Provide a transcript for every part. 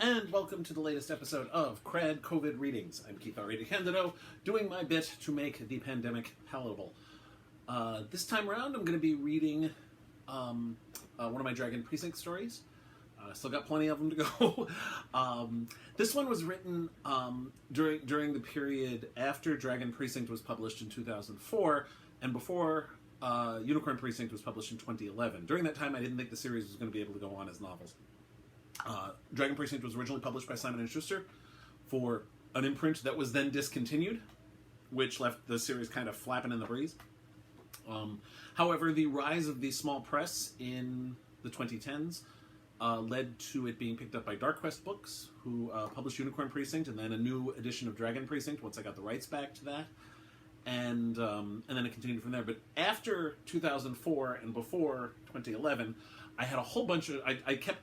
and welcome to the latest episode of KRAD COVID Readings. I'm Keith R.A. DeCandido, doing my bit to make the pandemic palatable. This time around, I'm going to be reading one of my Dragon Precinct stories. Still got plenty of them to go. This one was written during the period after Dragon Precinct was published in 2004, and before Unicorn Precinct was published in 2011. During that time, I didn't think the series was going to be able to go on as novels. Dragon Precinct was originally published by Simon & Schuster for an imprint that was then discontinued, which left the series kind of flapping in the breeze. However, the rise of the small press in the 2010s led to it being picked up by Dark Quest Books, who published Unicorn Precinct, and then a new edition of Dragon Precinct once I got the rights back to that. And then it continued from there. But after 2004 and before 2011, I had a whole bunch of... I kept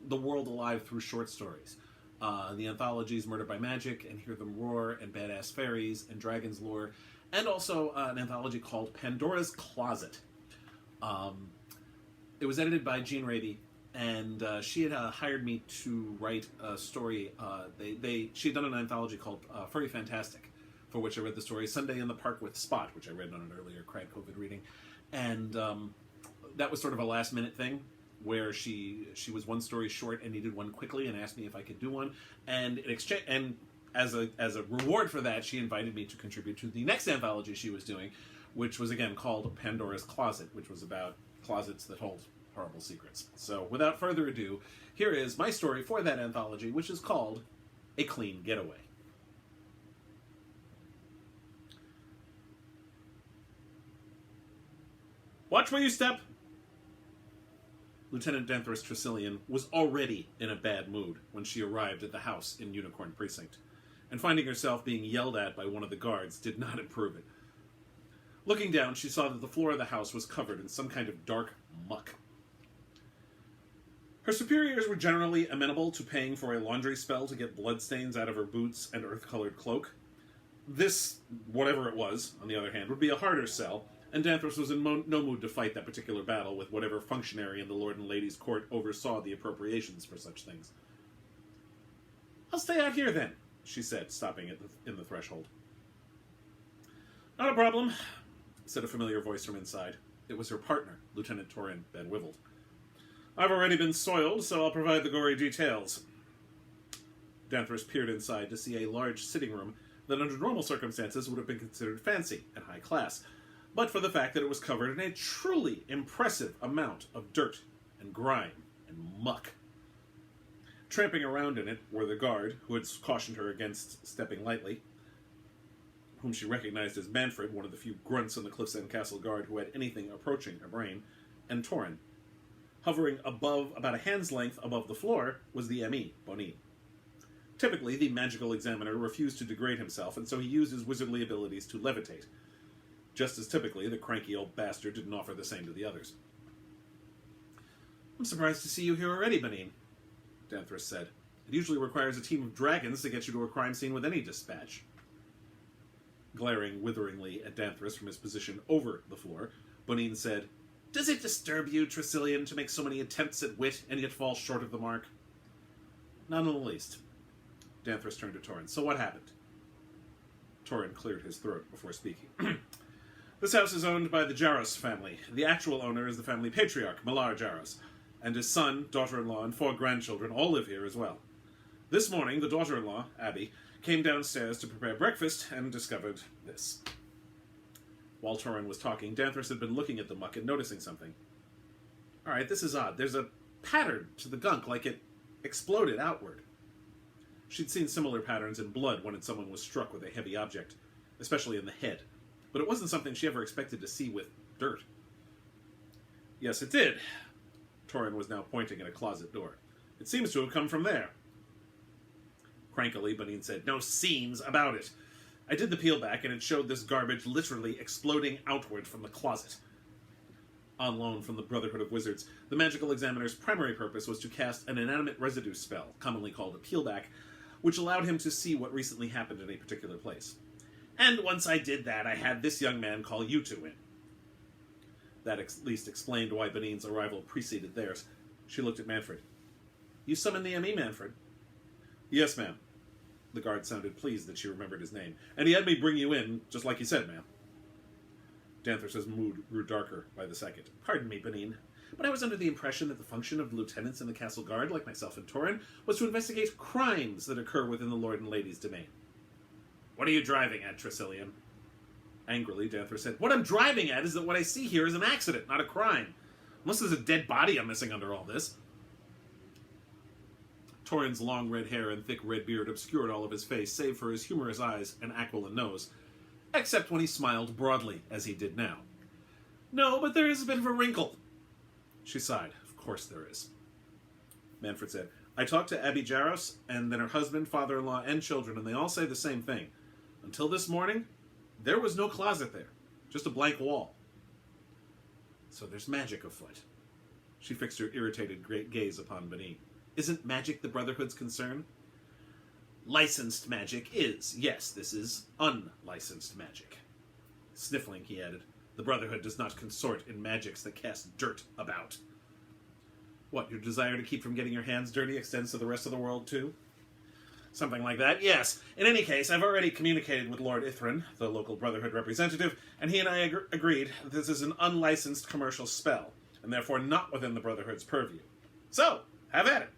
the world alive through short stories. The anthologies Murder by Magic, and Hear Them Roar, and Badass Fairies, and Dragon's Lore, and also an anthology called Pandora's Closet. It was edited by Jean Raby, and she had hired me to write a story. She had done an anthology called Furry Fantastic, for which I read the story Sunday in the Park with Spot, which I read on an earlier KRAD COVID reading. And that was sort of a last-minute thing, where she was one story short and needed one quickly and asked me if I could do one. And as a reward for that, she invited me to contribute to the next anthology she was doing, which was again called Pandora's Closet, which was about closets that hold horrible secrets. So without further ado, here is my story for that anthology, which is called A Clean Getaway. Watch where you step! Lieutenant Danthres Tresyllione was already in a bad mood when she arrived at the house in Unicorn Precinct, and finding herself being yelled at by one of the guards did not improve it. Looking down, she saw that the floor of the house was covered in some kind of dark muck. Her superiors were generally amenable to paying for a laundry spell to get bloodstains out of her boots and earth-colored cloak. This, whatever it was, on the other hand, would be a harder sell, and Danthres was in no mood to fight that particular battle with whatever functionary in the Lord and Lady's Court oversaw the appropriations for such things. "I'll stay out here, then," she said, stopping in the threshold. "Not a problem," said a familiar voice from inside. It was her partner, Lieutenant Torin Van Wyvald. "I've already been soiled, so I'll provide the gory details." Danthres peered inside to see a large sitting room that under normal circumstances would have been considered fancy and high class, but for the fact that it was covered in a truly impressive amount of dirt and grime and muck. Tramping around in it were the guard, who had cautioned her against stepping lightly, whom she recognized as Manfred, one of the few grunts on the Cliff's End Castle Guard who had anything approaching a brain, and Torin. Hovering about a hand's length above the floor was the M.E., Bonine. Typically, the magical examiner refused to degrade himself, and so he used his wizardly abilities to levitate. Just as typically, the cranky old bastard didn't offer the same to the others. "I'm surprised to see you here already, Bonine," Danthres said. "It usually requires a team of dragons to get you to a crime scene with any dispatch." Glaring witheringly at Danthres from his position over the floor, Bonine said, "Does it disturb you, Tresyllione, to make so many attempts at wit and yet fall short of the mark?" "None in the least." Danthres turned to Torin. "So what happened?" Torin cleared his throat before speaking. "This house is owned by the Jaros family. The actual owner is the family patriarch, Millar Jaros, and his son, daughter-in-law, and 4 grandchildren all live here as well. This morning, the daughter-in-law, Abby, came downstairs to prepare breakfast and discovered this." While Torin was talking, Danthres had been looking at the muck and noticing something. "All right, this is odd. There's a pattern to the gunk, like it exploded outward." She'd seen similar patterns in blood when someone was struck with a heavy object, especially in the head, but it wasn't something she ever expected to see with dirt. "Yes, it did." Torin was now pointing at a closet door. "It seems to have come from there." Crankily, Bonine said, "No scenes about it. I did the peel back, and it showed this garbage literally exploding outward from the closet." On loan from the Brotherhood of Wizards, the magical examiner's primary purpose was to cast an inanimate residue spell, commonly called a peel back, which allowed him to see what recently happened in a particular place. "And once I did that, I had this young man call you two in." That at least explained why Bonine's arrival preceded theirs. She looked at Manfred. "You summoned the M.E., Manfred?" Yes, ma'am. The guard sounded pleased that she remembered his name. And he had me bring you in, just like you said, ma'am. Danthres' mood grew darker by the second. Pardon me, Benin, but I was under the impression that the function of the lieutenants in the castle guard, like myself and Torin, was to investigate crimes that occur within the lord and lady's domain. What are you driving at, Tresyllione? Angrily, Danthres said, What I'm driving at is that what I see here is an accident, not a crime. Unless there's a dead body I'm missing under all this. Torin's long red hair and thick red beard obscured all of his face, save for his humorous eyes and aquiline nose, except when he smiled broadly, as he did now. No, but there is a bit of a wrinkle. She sighed. Of course there is. Manfred said, I talked to Abby Jaros, and then her husband, father-in-law, and children, and they all say the same thing. Until this morning, there was no closet there. Just a blank wall. So there's magic afoot. She fixed her irritated great gaze upon Benin. Isn't magic the Brotherhood's concern? Licensed magic is. Yes, this is unlicensed magic. Sniffling, he added, the Brotherhood does not consort in magics that cast dirt about. What, your desire to keep from getting your hands dirty extends to the rest of the world, too? Something like that, yes. In any case, I've already communicated with Lord Ithrin, the local Brotherhood representative, and he and I agreed that this is an unlicensed commercial spell, and therefore not within the Brotherhood's purview. So, have at it.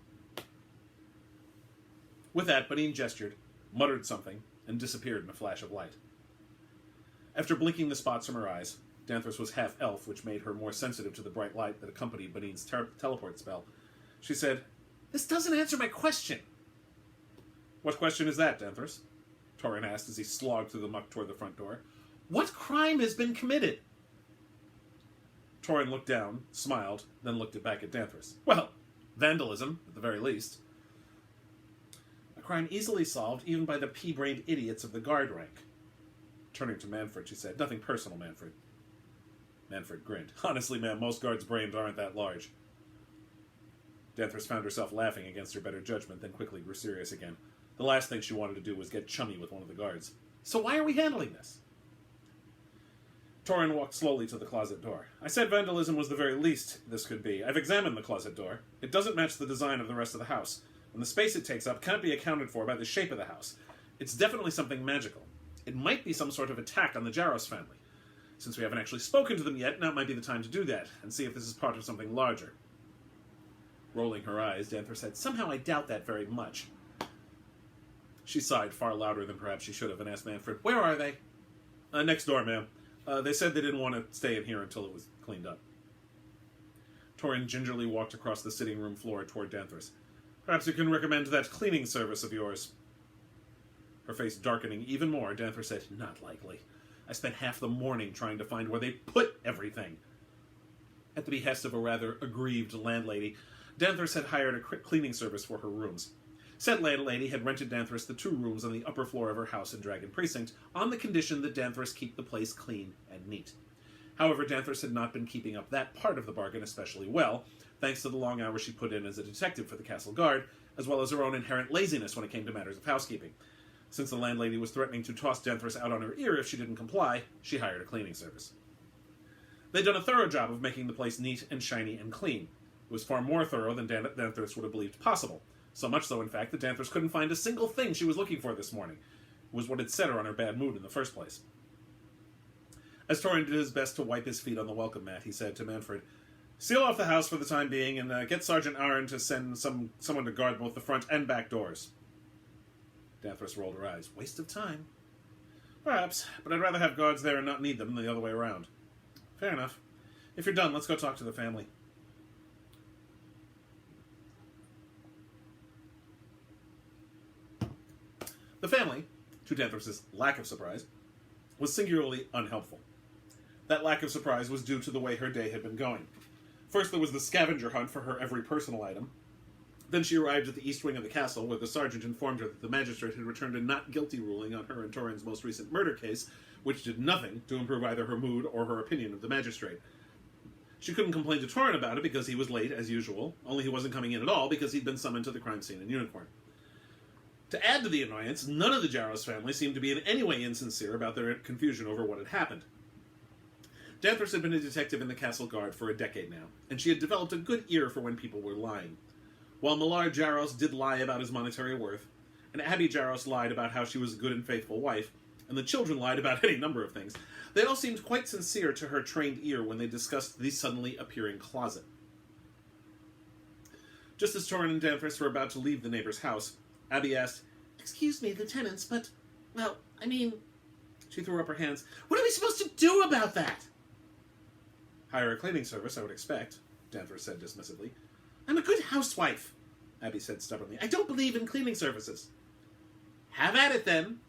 With that, Benin gestured, muttered something, and disappeared in a flash of light. After blinking the spots from her eyes, Danthres was half-elf, which made her more sensitive to the bright light that accompanied Benin's teleport spell. She said, This doesn't answer my question. What question is that, Danthres? Torin asked as he slogged through the muck toward the front door. What crime has been committed? Torin looked down, smiled, then looked back at Danthres. Well, vandalism, at the very least. A crime easily solved even by the pea-brained idiots of the guard rank. Turning to Manfred, she said, Nothing personal, Manfred. Manfred grinned. Honestly, ma'am, most guards' brains aren't that large. Danthres found herself laughing against her better judgment, then quickly grew serious again. The last thing she wanted to do was get chummy with one of the guards. So why are we handling this? Torin walked slowly to the closet door. I said vandalism was the very least this could be. I've examined the closet door. It doesn't match the design of the rest of the house, and the space it takes up can't be accounted for by the shape of the house. It's definitely something magical. It might be some sort of attack on the Jaros family. Since we haven't actually spoken to them yet, now might be the time to do that, and see if this is part of something larger. Rolling her eyes, Danthres said, Somehow I doubt that very much. She sighed far louder than perhaps she should have and asked Manfred, Where are they? Next door, ma'am. They said they didn't want to stay in here until it was cleaned up. Torin gingerly walked across the sitting room floor toward Danthres. Perhaps you can recommend that cleaning service of yours. Her face darkening even more, Danthres said, Not likely. I spent half the morning trying to find where they put everything. At the behest of a rather aggrieved landlady, Danthres had hired a cleaning service for her rooms. Said landlady had rented Danthres the 2 rooms on the upper floor of her house in Dragon Precinct, on the condition that Danthres keep the place clean and neat. However, Danthres had not been keeping up that part of the bargain especially well, thanks to the long hours she put in as a detective for the castle guard, as well as her own inherent laziness when it came to matters of housekeeping. Since the landlady was threatening to toss Danthres out on her ear if she didn't comply, she hired a cleaning service. They'd done a thorough job of making the place neat and shiny and clean. It was far more thorough than Danthres would have believed possible. So much so, in fact, that Danthres couldn't find a single thing she was looking for this morning. It was what had set her on her bad mood in the first place. As Torin did his best to wipe his feet on the welcome mat, he said to Manfred, Seal off the house for the time being, and get Sergeant Aaron to send someone to guard both the front and back doors. Danthres rolled her eyes. Waste of time. Perhaps, but I'd rather have guards there and not need them than the other way around. Fair enough. If you're done, let's go talk to the family. The family, to Danthres' lack of surprise, was singularly unhelpful. That lack of surprise was due to the way her day had been going. First there was the scavenger hunt for her every personal item. Then she arrived at the east wing of the castle, where the sergeant informed her that the magistrate had returned a not guilty ruling on her and Torin's most recent murder case, which did nothing to improve either her mood or her opinion of the magistrate. She couldn't complain to Torin about it because he was late, as usual, only he wasn't coming in at all because he'd been summoned to the crime scene in unicorn. To add to the annoyance, none of the Jaros family seemed to be in any way insincere about their confusion over what had happened. Danthres had been a detective in the castle guard for a decade now, and she had developed a good ear for when people were lying. While Millard Jaros did lie about his monetary worth, and Abby Jaros lied about how she was a good and faithful wife, and the children lied about any number of things. They all seemed quite sincere to her trained ear when they discussed the suddenly appearing closet. Just as Torin and Danthres were about to leave the neighbor's house, Abby asked, "Excuse me, Lieutenants, but, well, I mean..." She threw up her hands. "What are we supposed to do about that?" "Hire a cleaning service, I would expect," Danthres said dismissively. "I'm a good housewife," Abby said stubbornly. "I don't believe in cleaning services." "Have at it, then,"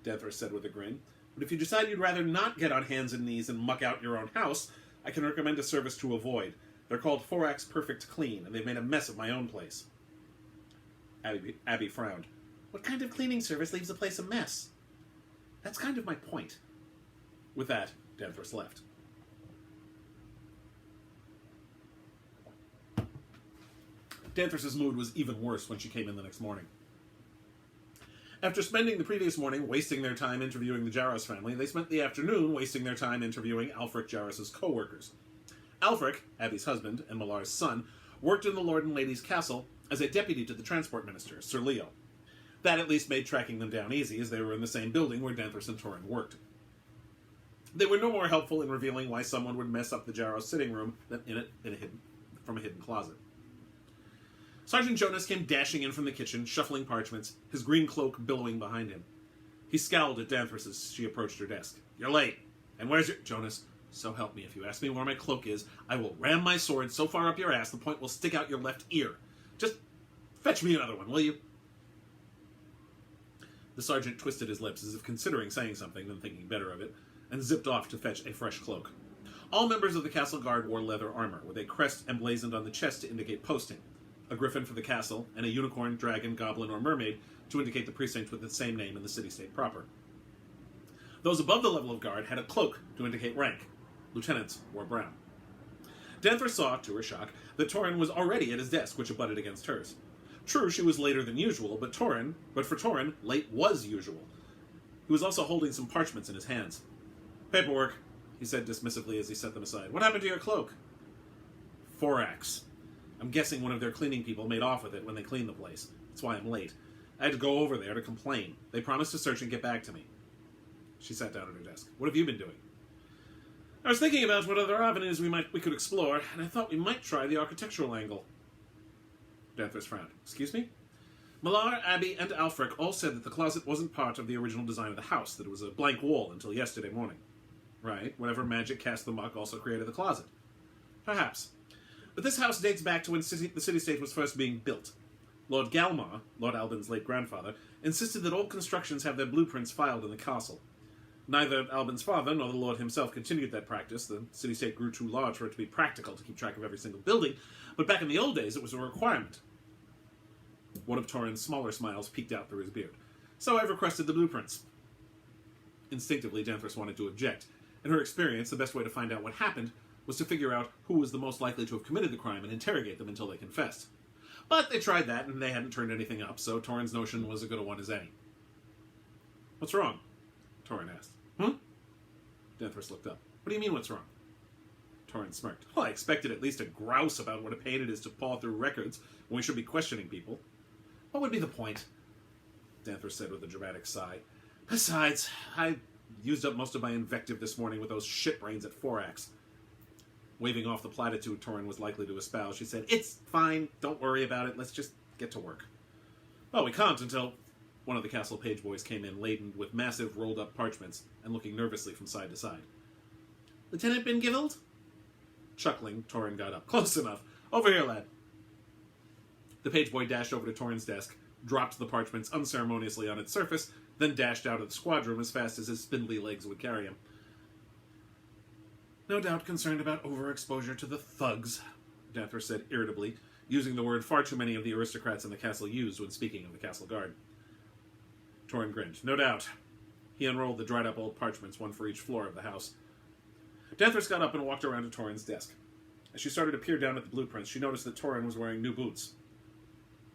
Danthres said with a grin. "But if you decide you'd rather not get on hands and knees and muck out your own house, I can recommend a service to avoid. They're called 4X Perfect Clean, and they've made a mess of my own place." Abby frowned. "What kind of cleaning service leaves a place a mess?" "That's kind of my point." With that, Danthres left. Danthres' mood was even worse when she came in the next morning. After spending the previous morning wasting their time interviewing the Jaros family, they spent the afternoon wasting their time interviewing Alfric Jaros' co-workers. Alfric, Abby's husband and Millar's son, worked in the Lord and Lady's castle as a deputy to the transport minister, Sir Leo. That at least made tracking them down easy, as they were in the same building where Danthres and Torin worked. They were no more helpful in revealing why someone would mess up the Jaros sitting room than from a hidden closet. Sergeant Jonas came dashing in from the kitchen, shuffling parchments, his green cloak billowing behind him. He scowled at Danthres as she approached her desk. "You're late. And where's your..." "Jonas, so help me, if you ask me where my cloak is, I will ram my sword so far up your ass the point will stick out your left ear. Just fetch me another one, will you?" The sergeant twisted his lips as if considering saying something, then thinking better of it, and zipped off to fetch a fresh cloak. All members of the castle guard wore leather armor, with a crest emblazoned on the chest to indicate posting, a griffin for the castle, and a unicorn, dragon, goblin, or mermaid to indicate the precinct with the same name in the city-state proper. Those above the level of guard had a cloak to indicate rank. Lieutenants wore brown. Danthres saw, to her shock, that Torin was already at his desk, which abutted against hers. True, she was later than usual, but for Torin, late was usual. He was also holding some parchments in his hands. "Paperwork," he said dismissively as he set them aside. "What happened to your cloak?" 4X. I'm guessing one of their cleaning people made off with it when they cleaned the place. That's why I'm late. I had to go over there to complain. They promised to search and get back to me." She sat down at her desk. "What have you been doing?" "I was thinking about what other avenues we could explore, and I thought we might try the architectural angle." Danthres frowned. "Excuse me?" "Millar, Abby, and Alfric all said that the closet wasn't part of the original design of the house, that it was a blank wall until yesterday morning." "Right. Whatever magic cast the muck also created the closet." "Perhaps. But this house dates back to when the city-state was first being built. Lord Galmar, Lord Albin's late grandfather, insisted that all constructions have their blueprints filed in the castle. Neither Albin's father nor the Lord himself continued that practice. The city-state grew too large for it to be practical to keep track of every single building, but back in the old days it was a requirement." One of Torin's smaller smiles peeked out through his beard. "So I've requested the blueprints." Instinctively, Danthres wanted to object. In her experience, the best way to find out what happened was to figure out who was the most likely to have committed the crime and interrogate them until they confessed. But they tried that, and they hadn't turned anything up, so Torin's notion was as good a one as any. "What's wrong?" Torin asked. Danthres looked up. "What do you mean, what's wrong?" Torin smirked. "Well, I expected at least a grouse about what a pain it is to paw through records when we should be questioning people." "What would be the point?" Danthres said with a dramatic sigh. "Besides, I used up most of my invective this morning with those shitbrains at 4X. Waving off the platitude Torin was likely to espouse, she said, "It's fine. Don't worry about it. Let's just get to work." "Well, we can't until..." One of the castle page boys came in, laden with massive rolled-up parchments and looking nervously from side to side. "Lieutenant Bingivald?" Chuckling, Torin got up. "Close enough. Over here, lad." The page boy dashed over to Torin's desk, dropped the parchments unceremoniously on its surface, then dashed out of the squad room as fast as his spindly legs would carry him. "No doubt concerned about overexposure to the thugs," Danthres said irritably, using the word far too many of the aristocrats in the castle used when speaking of the castle guard. Torin grinned. "No doubt." He unrolled the dried-up old parchments, one for each floor of the house. Danthres got up and walked around to Torin's desk. As she started to peer down at the blueprints, she noticed that Torin was wearing new boots.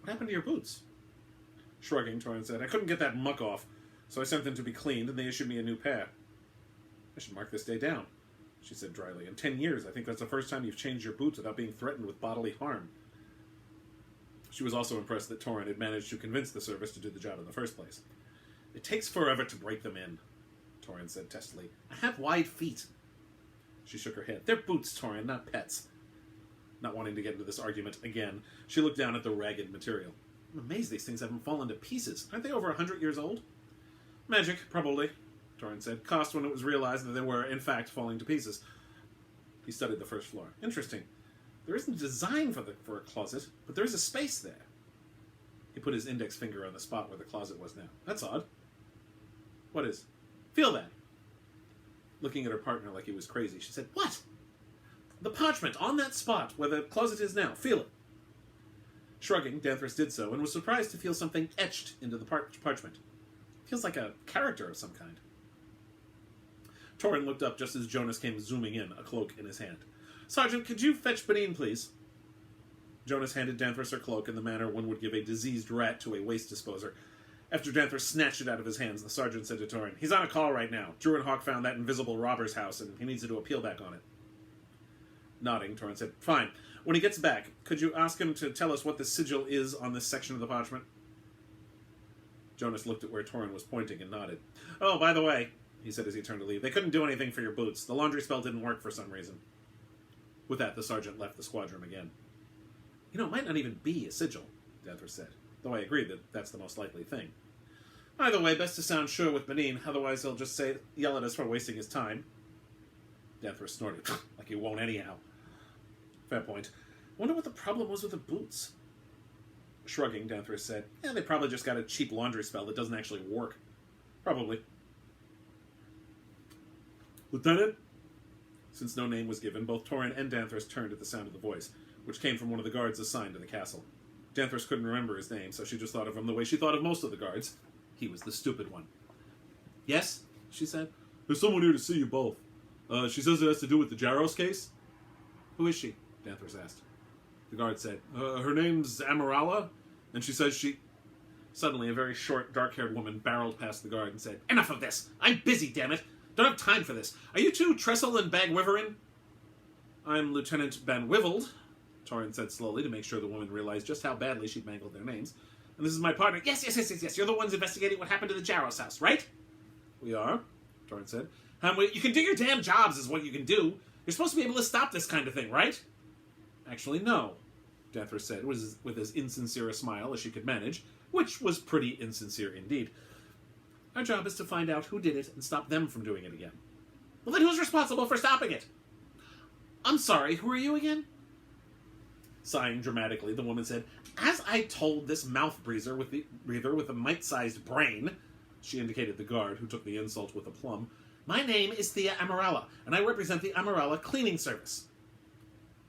"What happened to your boots?" Shrugging, Torin said, "I couldn't get that muck off, so I sent them to be cleaned, and they issued me a new pair." "I should mark this day down," she said dryly. "In 10 years, I think that's the first time you've changed your boots without being threatened with bodily harm." She was also impressed that Torin had managed to convince the service to do the job in the first place. "It takes forever to break them in," Torin said testily. "I have wide feet." She shook her head. "They're boots, Torin, not pets." Not wanting to get into this argument again, she looked down at the ragged material. "I'm amazed these things haven't fallen to pieces. Aren't they over 100 years old?" "Magic, probably," Torin said. "Cost when it was realized that they were, in fact, falling to pieces." He studied the first floor. "Interesting. There isn't a design for a closet, but there is a space there." He put his index finger on the spot where the closet was now. "That's odd." "What is?" "Feel that." Looking at her partner like he was crazy, she said, "What?" "The parchment on that spot where the closet is now. Feel it." Shrugging, Danthres did so, and was surprised to feel something etched into the parchment. Feels like a character of some kind. Torin looked up just as Jonas came zooming in, a cloak in his hand. "Sergeant, could you fetch Benin, please?" Jonas handed Danthres her cloak in the manner one would give a diseased rat to a waste disposer. After Danthres snatched it out of his hands, the sergeant said to Torin, "He's on a call right now. Drew and Hawk found that invisible robber's house, and he needs to do a peel back on it." Nodding, Torin said, "Fine. When he gets back, could you ask him to tell us what the sigil is on this section of the parchment?" Jonas looked at where Torin was pointing and nodded. "Oh, by the way," he said as he turned to leave, "they couldn't do anything for your boots. The laundry spell didn't work for some reason." With that, the sergeant left the squad room again. "You know, it might not even be a sigil," Danthres said, though I agree that that's the most likely thing. "Either way, best to sound sure with Benin, otherwise he'll just yell at us for wasting his time." Danthres snorted. "Like he won't anyhow." "Fair point. Wonder what the problem was with the boots." Shrugging, Danthres said, "Yeah, they probably just got a cheap laundry spell that doesn't actually work." "Probably." "Lieutenant?" Since no name was given, both Torin and Danthres turned at the sound of the voice, which came from one of the guards assigned to the castle. Danthres couldn't remember his name, so she just thought of him the way she thought of most of the guards. He was the stupid one. "Yes?" she said. "There's someone here to see you both. She says it has to do with the Jaros case." "Who is she?" Danthres asked. The guard said, "Her name's Amarala, and she says she..." Suddenly, a very short, dark-haired woman barreled past the guard and said, "Enough of this! I'm busy, damn it! Don't have time for this. Are you two Trestle and Bagwiverin?" "I'm Lieutenant Van Wyvald," Torin said slowly to make sure the woman realized just how badly she'd mangled their names. "And this is my partner." Yes. You're the ones investigating what happened to the Jaros house, right?" "We are," Torin said. You can do your damn jobs is what you can do. You're supposed to be able to stop this kind of thing, right?" "Actually, no," Danthres said, with as insincere a smile as she could manage, which was pretty insincere indeed. "Our job is to find out who did it and stop them from doing it again." "Well, then who's responsible for stopping it?" "I'm sorry, who are you again?" Sighing dramatically, the woman said, "As I told this mouth-breather with a mite-sized brain," she indicated the guard, who took the insult with aplomb, "my name is Thea Amarala, and I represent the Amarala Cleaning Service."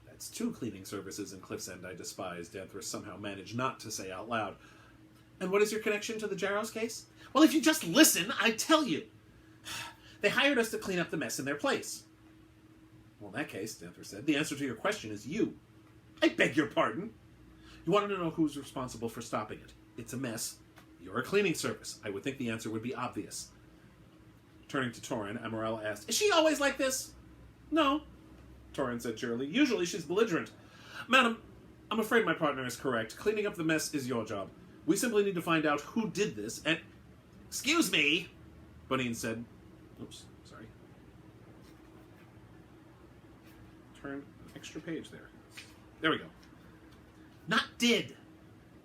"That's 2 cleaning services in Cliff's End I despise," Danthres somehow managed not to say out loud. "And what is your connection to the Jaros case?" "Well, if you just listen, I'd tell you. They hired us to clean up the mess in their place." "Well, in that case," Danthres said, "the answer to your question is you." "I beg your pardon?" "You wanted to know who's responsible for stopping it. It's a mess. You're a cleaning service. I would think the answer would be obvious." Turning to Torin, Amarella asked, "Is she always like this?" "No," Torin said cheerily. "Usually she's belligerent." "Madam, I'm afraid my partner is correct. Cleaning up the mess is your job. We simply need to find out who did this, and..." "Excuse me," Benin said. Oops, sorry. Turn an extra page there. There we go. "Not did."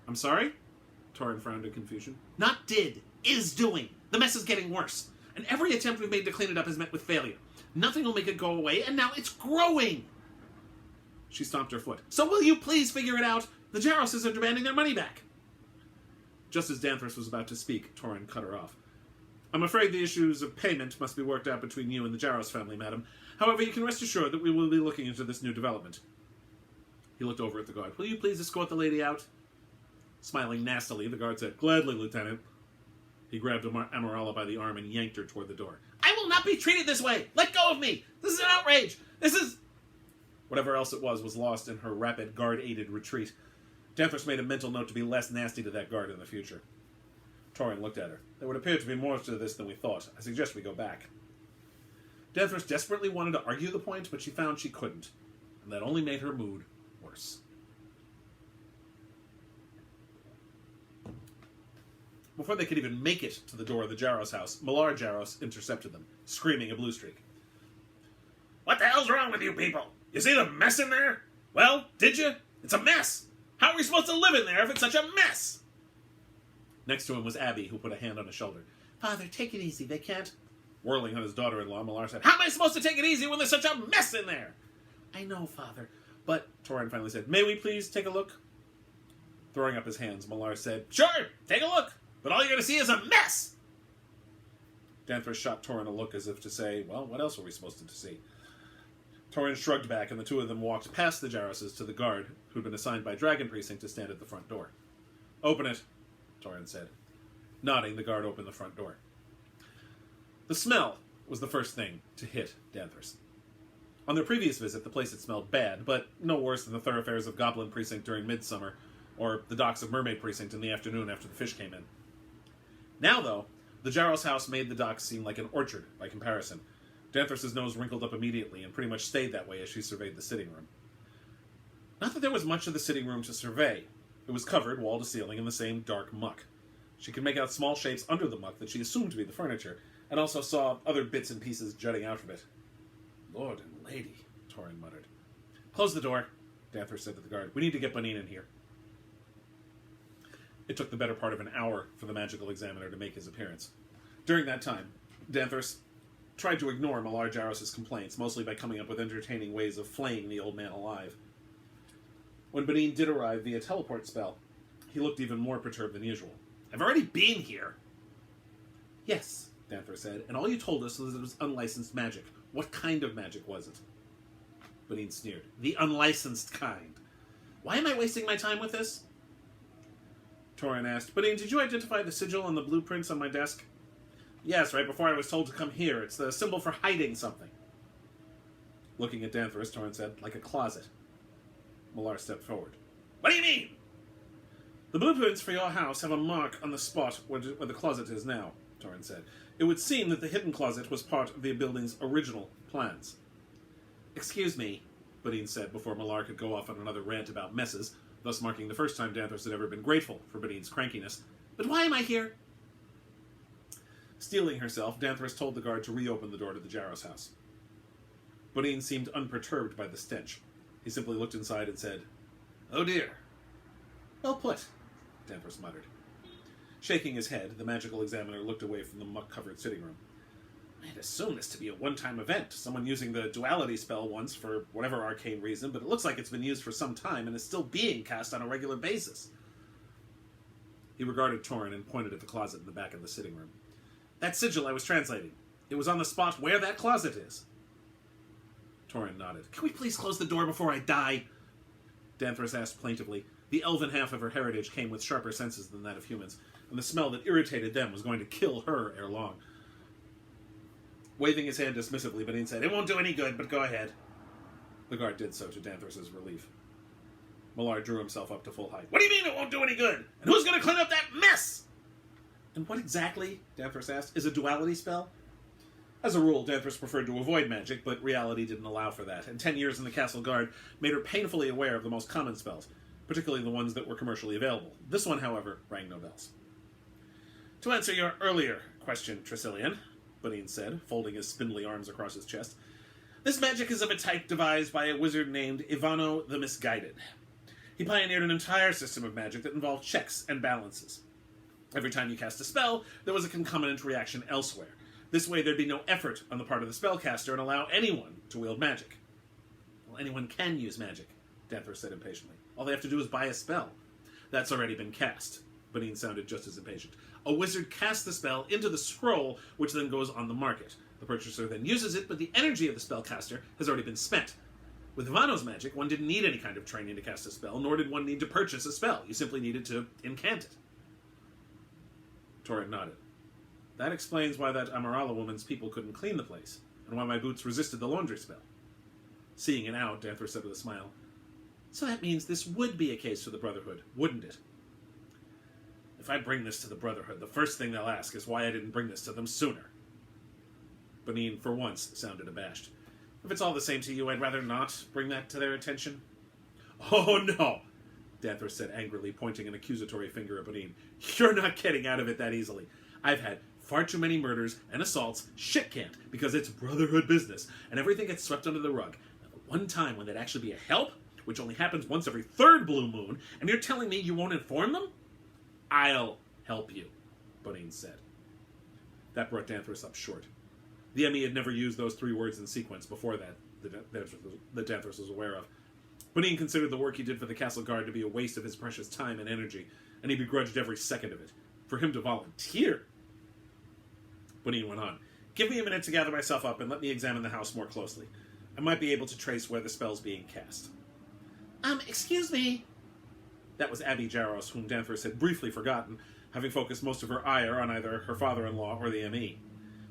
"I'm sorry?" Torin frowned in confusion. "Not did. Is doing. The mess is getting worse. And every attempt we've made to clean it up has met with failure. Nothing will make it go away, and now it's growing." She stomped her foot. "So will you please figure it out? The Jaroses are demanding their money back." Just as Danthres was about to speak, Torin cut her off. "I'm afraid the issues of payment must be worked out between you and the Jaros family, madam. However, you can rest assured that we will be looking into this new development." He looked over at the guard. "Will you please escort the lady out?" Smiling nastily, the guard said, "Gladly, Lieutenant." He grabbed Amarala by the arm and yanked her toward the door. "I will not be treated this way! Let go of me! This is an outrage! This is..." Whatever else it was lost in her rapid, guard-aided retreat. Danthres made a mental note to be less nasty to that guard in the future. Torin looked at her. "There would appear to be more to this than we thought. I suggest we go back." Danthres desperately wanted to argue the point, but she found she couldn't, and that only made her mood worse. before they could even make it to the door of the Jaros house, Malar Jaros intercepted them, screaming a blue streak. What the hell's wrong with you people? You see the mess in there? Well, did you? It's a mess! How are we supposed to live in there if it's such a mess? Next to him was Abby, who put a hand on his shoulder. Father, take it easy, they can't... Whirling on his daughter-in-law, Malar said, How am I supposed to take it easy when there's such a mess in there? I know, Father, but... Torin finally said, May we please take a look? Throwing up his hands, Malar said, Sure, take a look, but all you're going to see is a mess! Danthres shot Torin a look as if to say, well, what else were we supposed to see? Torin shrugged back, and the two of them walked past the Jaroses to the guard, who'd been assigned by Dragon Precinct to stand at the front door. Open it, Torin said. Nodding, the guard opened the front door. The smell was the first thing to hit Danthres. On their previous visit, the place had smelled bad, but no worse than the thoroughfares of Goblin Precinct during midsummer, or the docks of Mermaid Precinct in the afternoon after the fish came in. Now, though, the Jaros house made the docks seem like an orchard by comparison. Danthres' nose wrinkled up immediately and pretty much stayed that way as she surveyed the sitting room. Not that there was much of the sitting room to survey. It was covered, wall to ceiling, in the same dark muck. She could make out small shapes under the muck that she assumed to be the furniture, and also saw other bits and pieces jutting out of it. Lord and lady, Torin muttered. Close the door, Danthres said to the guard. We need to get Benin in here. It took the better part of an hour for the magical examiner to make his appearance. During that time, Danthres tried to ignore Malar Jaros' complaints, mostly by coming up with entertaining ways of flaying the old man alive. When Benin did arrive via teleport spell, he looked even more perturbed than usual. I've already been here. Yes, Danthres said, and all you told us was that it was unlicensed magic. What kind of magic was it? Benin sneered. The unlicensed kind. Why am I wasting my time with this? Torin asked, Benin, did you identify the sigil on the blueprints on my desk? Yes, right before I was told to come here. It's the symbol for hiding something. Looking at Danthres, Torin said, like a closet. Malar stepped forward. What do you mean? The blueprints for your house have a mark on the spot where the closet is now, Torin said. It would seem that the hidden closet was part of the building's original plans. Excuse me, Benin said before Malar could go off on another rant about messes, thus marking the first time Danthres had ever been grateful for Benin's crankiness. But why am I here? Steeling herself, Danthres told the guard to reopen the door to the Jaros house. Benin seemed unperturbed by the stench. He simply looked inside and said, Oh dear. Well put, Danthres muttered. Shaking his head, the magical examiner looked away from the muck-covered sitting room. I had assumed this to be a one-time event, someone using the duality spell once for whatever arcane reason, but it looks like it's been used for some time and is still being cast on a regular basis. He regarded Torin and pointed at the closet in the back of the sitting room. That sigil I was translating. It was on the spot where that closet is. Torin nodded. Can we please close the door before I die? Danthres asked plaintively. The elven half of her heritage came with sharper senses than that of humans, and the smell that irritated them was going to kill her ere long. Waving his hand dismissively, Benin said, It won't do any good, but go ahead. The guard did so to Danthres' relief. Malar drew himself up to full height. What do you mean it won't do any good? And who's going to clean up that mess? And what exactly, Danthres asked, is a duality spell? As a rule, Danthres preferred to avoid magic, but reality didn't allow for that, and 10 years in the castle guard made her painfully aware of the most common spells, particularly the ones that were commercially available. This one, however, rang no bells. To answer your earlier question, Tresyllione, Benin said, folding his spindly arms across his chest, this magic is of a type devised by a wizard named Ivano the Misguided. He pioneered an entire system of magic that involved checks and balances. Every time you cast a spell, there was a concomitant reaction elsewhere. This way there'd be no effort on the part of the spellcaster and allow anyone to wield magic. Well, anyone can use magic, Danthres said impatiently. All they have to do is buy a spell. That's already been cast. Benin sounded just as impatient. A wizard casts the spell into the scroll, which then goes on the market. The purchaser then uses it, but the energy of the spellcaster has already been spent. With Ivano's magic, one didn't need any kind of training to cast a spell, nor did one need to purchase a spell. You simply needed to incant it. Torin nodded. That explains why that Amarala woman's people couldn't clean the place, and why my boots resisted the laundry spell. Seeing it out, Danthres said with a smile, So that means this would be a case for the Brotherhood, wouldn't it? If I bring this to the Brotherhood, the first thing they'll ask is why I didn't bring this to them sooner. Benin, for once, sounded abashed. If it's all the same to you, I'd rather not bring that to their attention. Oh, no, Danthres said angrily, pointing an accusatory finger at Bonine. "You're not getting out of it that easily. I've had far too many murders and assaults. Shit can't, because it's brotherhood business, and everything gets swept under the rug. Now, the one time when that'd actually be a help, which only happens once every third blue moon, and you're telling me you won't inform them? I'll help you," Bonine said. That brought Danthres up short. The ME had never used those 3 words in sequence before that Danthres was aware of. Bonine considered the work he did for the castle guard to be a waste of his precious time and energy, and he begrudged every second of it. For him to volunteer... Bonine went on. "Give me a minute to gather myself up and let me examine the house more closely. I might be able to trace where the spell's being cast." Excuse me." That was Abby Jaros, whom Danthres had briefly forgotten, having focused most of her ire on either her father-in-law or the ME.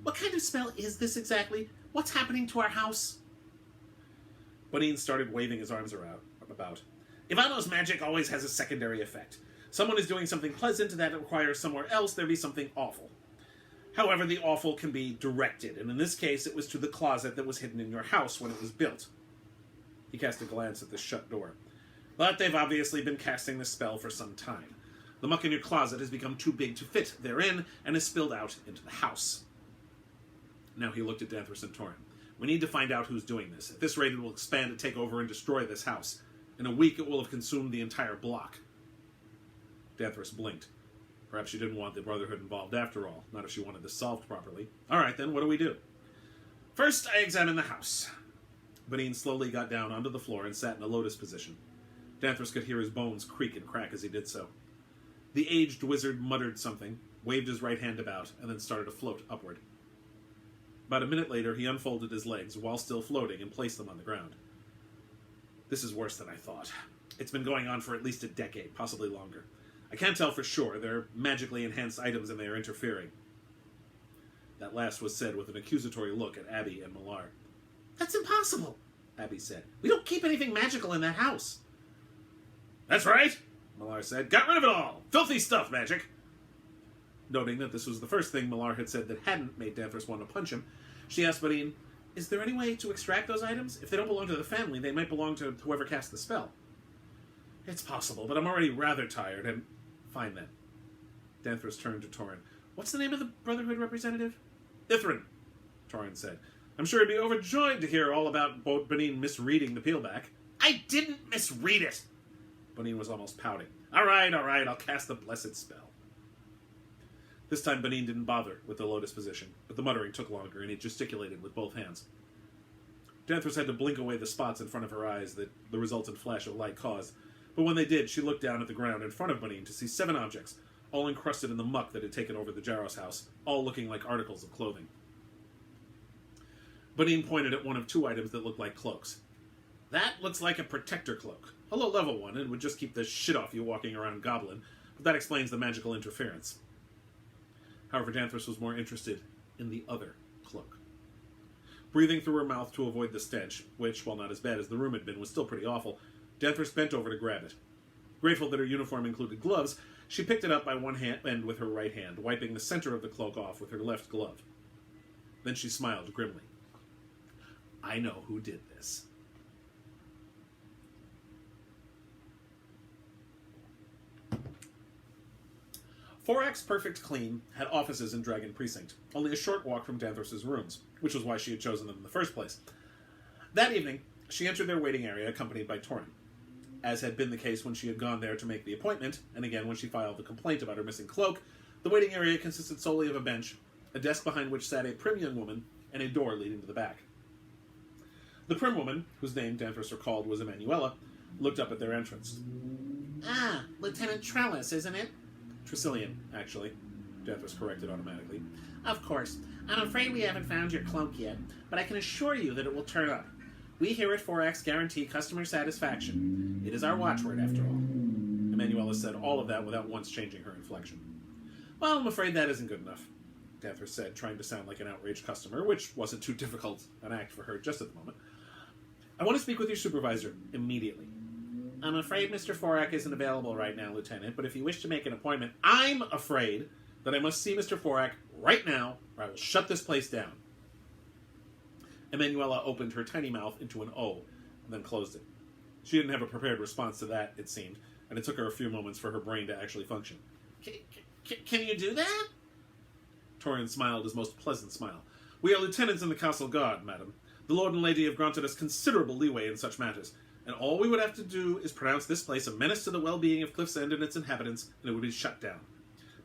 "What kind of spell is this exactly? What's happening to our house?" Bonine started waving his arms about. "Ivano's magic always has a secondary effect. Someone is doing something pleasant that requires somewhere else there be something awful. However, the awful can be directed, and in this case it was to the closet that was hidden in your house when it was built." He cast a glance at the shut door. "But they've obviously been casting this spell for some time. The muck in your closet has become too big to fit therein, and has spilled out into the house." Now he looked at Danthres and Torin. "We need to find out who's doing this. At this rate it will expand and take over and destroy this house. In a week it will have consumed the entire block." Danthres blinked. Perhaps she didn't want the Brotherhood involved after all, not if she wanted this solved properly. "All right, then, what do we do?" "First, I examine the house." Bonine slowly got down onto the floor and sat in a lotus position. Danthres could hear his bones creak and crack as he did so. The aged wizard muttered something, waved his right hand about, and then started to float upward. About a minute later, he unfolded his legs while still floating and placed them on the ground. "This is worse than I thought. It's been going on for at least a decade, possibly longer. I can't tell for sure. There are magically enhanced items and they are interfering." That last was said with an accusatory look at Abby and Millar. "That's impossible," Abby said. "We don't keep anything magical in that house." "That's right," Millar said. "Got rid of it all. Filthy stuff, magic." Noting that this was the first thing Millar had said that hadn't made Danthres want to punch him, she asked Bonine, "Is there any way to extract those items? If they don't belong to the family, they might belong to whoever cast the spell." "It's possible, but I'm already rather tired, and..." "Fine, then." Danthres turned to Torin. "What's the name of the Brotherhood representative?" "Ithrin," Torin said. "I'm sure he'd be overjoyed to hear all about Bonine misreading the peelback." "I didn't misread it!" Bonine was almost pouting. All right, I'll cast the blessed spell." This time Bonine didn't bother with the lotus position, but the muttering took longer, and he gesticulated with both hands. Danthres had to blink away the spots in front of her eyes that the resultant flash of light caused, but when they did, she looked down at the ground in front of Bonine to see 7 objects, all encrusted in the muck that had taken over the Jaros house, all looking like articles of clothing. Bonine pointed at one of 2 items that looked like cloaks. "That looks like a protector cloak. A low-level one, and would just keep the shit off you walking around goblin, but that explains the magical interference." However, Danthres was more interested in the other cloak. Breathing through her mouth to avoid the stench, which, while not as bad as the room had been, was still pretty awful, Danthres bent over to grab it. Grateful that her uniform included gloves, she picked it up by one end with her right hand, wiping the center of the cloak off with her left glove. Then she smiled grimly. "I know who did this." Forax Perfect Clean had offices in Dragon Precinct, only a short walk from Danthres' rooms, which was why she had chosen them in the first place. That evening, she entered their waiting area accompanied by Torin. As had been the case when she had gone there to make the appointment, and again when she filed the complaint about her missing cloak, the waiting area consisted solely of a bench, a desk behind which sat a prim young woman, and a door leading to the back. The prim woman, whose name Danthres recalled was Emanuela, looked up at their entrance. "Ah, Lieutenant Trellis, isn't it?" "Tresyllione, actually," Danthres corrected automatically. "Of course. I'm afraid we haven't found your cloak yet, but I can assure you that it will turn up. We here at Forax guarantee customer satisfaction. It is our watchword, after all." Emanuela said all of that without once changing her inflection. "Well, I'm afraid that isn't good enough," Danthres said, trying to sound like an outraged customer, which wasn't too difficult an act for her just at the moment. "I want to speak with your supervisor immediately." "I'm afraid Mr. Forax isn't available right now, Lieutenant, but if you wish to make an appointment..." "I'm afraid that I must see Mr. Forax right now, or I will shut this place down." Emanuela opened her tiny mouth into an O, and then closed it. She didn't have a prepared response to that, it seemed, and it took her a few moments for her brain to actually function. Can you do that? Torin smiled his most pleasant smile. We are lieutenants in the castle guard, madam. The lord and lady have granted us considerable leeway in such matters, and all we would have to do is pronounce this place a menace to the well-being of Cliff's End and its inhabitants, and it would be shut down.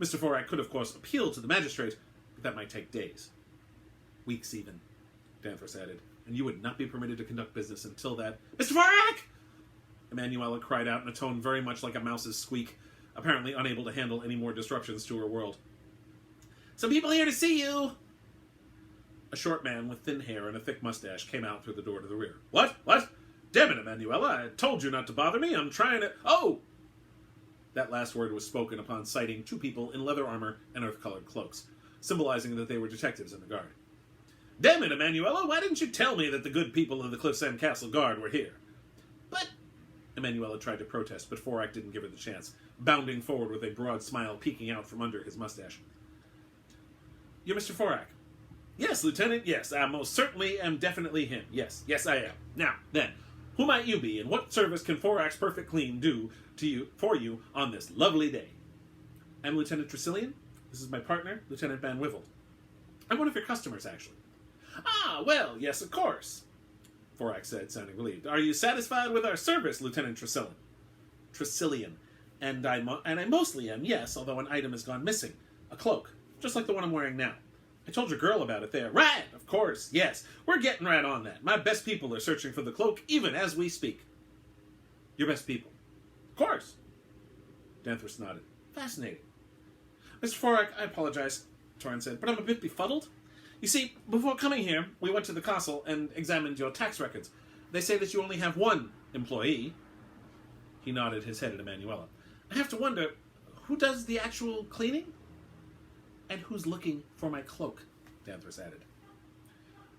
Mr. Forak could, of course, appeal to the magistrate, but that might take days. Weeks, even, Danthres added, and you would not be permitted to conduct business until that... Mr. Forak! Emanuela cried out in a tone very much like a mouse's squeak, apparently unable to handle any more disruptions to her world. Some people here to see you! A short man with thin hair and a thick mustache came out through the door to the rear. What? What? Damn it, Emanuela, I told you not to bother me. I'm trying to... Oh! That last word was spoken upon sighting two people in leather armor and earth-colored cloaks, symbolizing that they were detectives in the guard. Damn it, Emanuela, why didn't you tell me that the good people of the Cliff's End Castle Guard were here? But... Emanuela tried to protest, but Forak didn't give her the chance, bounding forward with a broad smile peeking out from under his mustache. You're Mr. Forak? Yes, Lieutenant, yes, I most certainly am definitely him. Yes, I am. Now, then, who might you be, and what service can Forak's Perfect Clean do for you on this lovely day? I'm Lieutenant Tresyllione. This is my partner, Lieutenant Van Wyvald. I'm one of your customers, actually. Ah, well, yes, of course, Forak said, sounding relieved. Are you satisfied with our service, Lieutenant Tresyllione? Tresyllione. And I mostly am, yes, although an item has gone missing. A cloak, just like the one I'm wearing now. I told your girl about it there. Right, of course, yes. We're getting right on that. My best people are searching for the cloak even as we speak. Your best people? Of course. Danthres nodded. Fascinating. Mr. Forak, I apologize, Torin said, but I'm a bit befuddled. You see, before coming here, we went to the castle and examined your tax records. They say that you only have one employee. He nodded his head at Emanuela. I have to wonder, who does the actual cleaning? And who's looking for my cloak, Danthres added.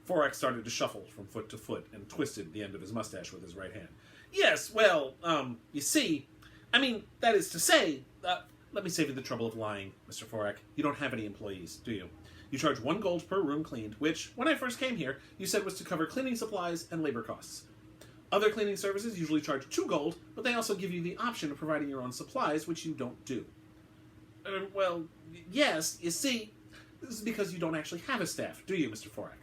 Forak started to shuffle from foot to foot and twisted the end of his mustache with his right hand. Yes, well, you see, I mean, that is to say, let me save you the trouble of lying, Mr. Forak. You don't have any employees, do you? You charge 1 gold per room cleaned, which, when I first came here, you said was to cover cleaning supplies and labor costs. Other cleaning services usually charge 2 gold, but they also give you the option of providing your own supplies, which you don't do. Well, yes, you see, this is because you don't actually have a staff, do you, Mr. Forak?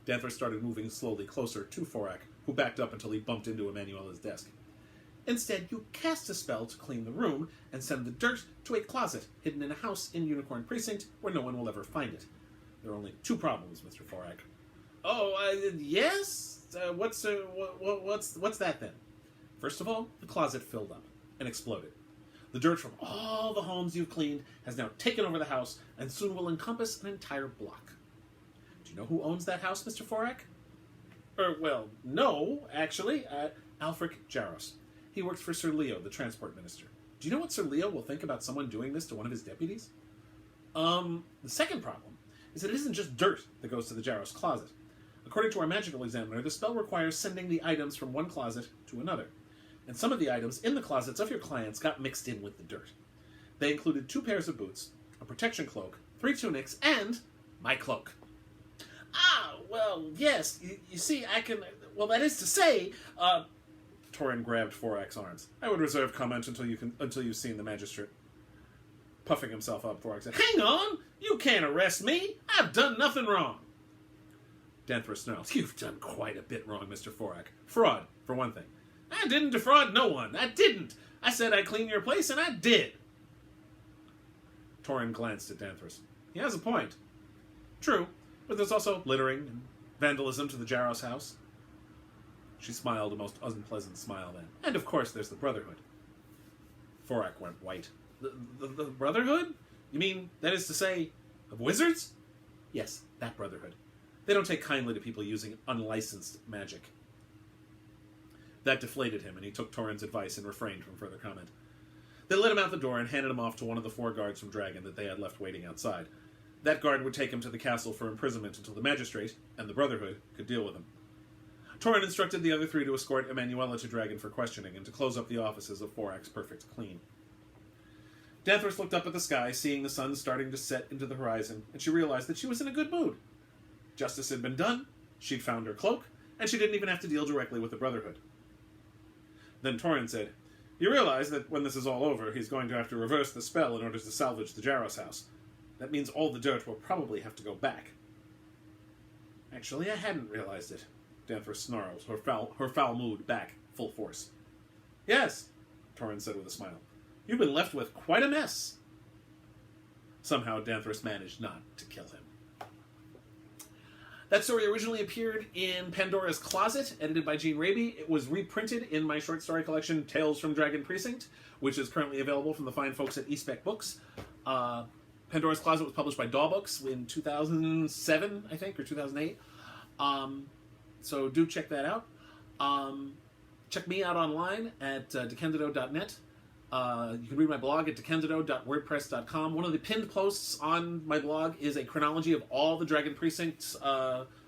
Danthres started moving slowly closer to Forak, who backed up until he bumped into Emanuela's desk. Instead, you cast a spell to clean the room and send the dirt to a closet hidden in a house in Unicorn Precinct where no one will ever find it. There are only 2 problems, Mr. Forak. Oh, yes? What's that then? First of all, the closet filled up and exploded. The dirt from all the homes you've cleaned has now taken over the house and soon will encompass an entire block. Do you know who owns that house, Mr. Forak? Well, no, actually. Alfric Jaros. He works for Sir Leo, the transport minister. Do you know what Sir Leo will think about someone doing this to one of his deputies? The second problem is that it isn't just dirt that goes to the Jaros closet. According to our magical examiner, the spell requires sending the items from one closet to another. And some of the items in the closets of your clients got mixed in with the dirt. They included 2 pairs of boots, a protection cloak, 3 tunics, and my cloak. Ah, well, yes, you see, I can... Well, that is to say, Torin grabbed Forak's arms. I would reserve comment until you've seen the magistrate. Puffing himself up, Forak said, Hang on! You can't arrest me! I've done nothing wrong! Danthres snarled, You've done quite a bit wrong, Mr. Forak. Fraud, for one thing. I didn't defraud no one. I didn't. I said I'd clean your place, and I did. Torin glanced at Danthres. He has a point. True, but there's also littering and vandalism to the Jaros house. She smiled a most unpleasant smile then. And of course there's the Brotherhood. Forak went white. The Brotherhood? You mean, that is to say, of wizards? Yes, that Brotherhood. They don't take kindly to people using unlicensed magic. That deflated him, and he took Torin's advice and refrained from further comment. They let him out the door and handed him off to one of the 4 guards from Dragon that they had left waiting outside. That guard would take him to the castle for imprisonment until the magistrate, and the Brotherhood, could deal with him. Torin instructed the other 3 to escort Emanuela to Dragon for questioning and to close up the offices of Forak's Perfect Clean. Danthres looked up at the sky, seeing the sun starting to set into the horizon, and she realized that she was in a good mood. Justice had been done, she'd found her cloak, and she didn't even have to deal directly with the Brotherhood. Then Torin said, You realize that when this is all over, he's going to have to reverse the spell in order to salvage the Jaros house. That means all the dirt will probably have to go back. Actually, I hadn't realized it. Danthres snarled, her foul mood back, full force. Yes, Torin said with a smile. You've been left with quite a mess. Somehow Danthres managed not to kill him. That story originally appeared in Pandora's Closet, edited by Gene Raby. It was reprinted in my short story collection, Tales from Dragon Precinct, which is currently available from the fine folks at Eastbeck Books. Pandora's Closet was published by Daw Books in 2007, I think, or 2008. So do check that out. Check me out online at DeCandido.net. You can read my blog at DeCandido.wordpress.com. One of the pinned posts on my blog is a chronology of all the Dragon Precinct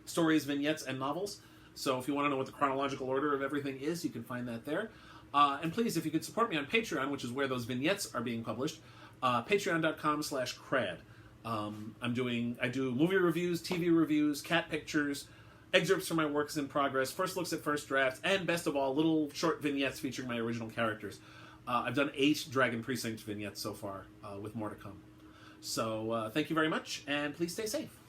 stories, vignettes, and novels. So if you want to know what the chronological order of everything is, you can find that there. And please, if you could support me on Patreon, which is where those vignettes are being published, patreon.com/KRAD. I do movie reviews, TV reviews, cat pictures, excerpts from my works in progress, first looks at first drafts, and best of all, little short vignettes featuring my original characters. I've done 8 Dragon Precinct vignettes so far, with more to come. So thank you very much, and please stay safe.